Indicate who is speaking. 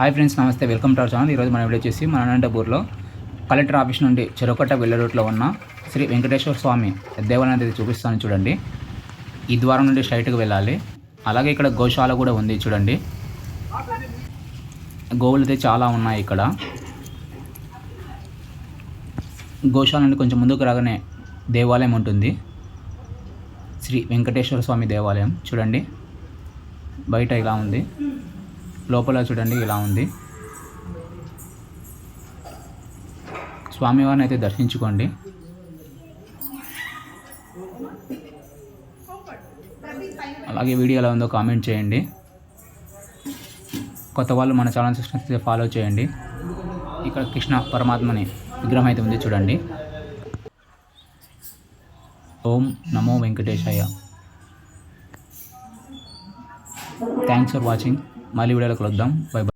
Speaker 1: Hi friends, నమస్తే. Welcome to our channel. ఈరోజు మనం వీడియో వచ్చేసి మన అనంతపూర్లో కలెక్టర్ ఆఫీస్ నుండి చెరుకట్ట వెళ్ళే రూట్లో ఉన్న శ్రీ వెంకటేశ్వర స్వామి దేవాలయం అయితే చూపిస్తాను చూడండి. ఈ ద్వారం నుండి స్ట్రైట్గా వెళ్ళాలి. అలాగే ఇక్కడ గోశాల కూడా ఉంది చూడండి. గోవులు అయితే చాలా ఉన్నాయి ఇక్కడ. గోశాల నుండి కొంచెం ముందుకు రాగానే దేవాలయం ఉంటుంది. శ్రీ వెంకటేశ్వర స్వామి దేవాలయం చూడండి. బయట ఇలా ఉంది, లోపల చూడండి ఇలా ఉంది. స్వామివారిని అయితే దర్శించుకోండి. అలాగే వీడియో ఎలా ఉందో కామెంట్ చేయండి. కొత్త వాళ్ళు మన ఛానల్ సబ్స్క్రైబ్ ఫాలో చేయండి. ఇక్కడ కృష్ణ పరమాత్మని విగ్రహం అయితే ఉంది చూడండి. ఓం నమో వెంకటేశాయ. Thanks for watching. మళ్ళీ వీడియోలో కలుద్దాం. By by.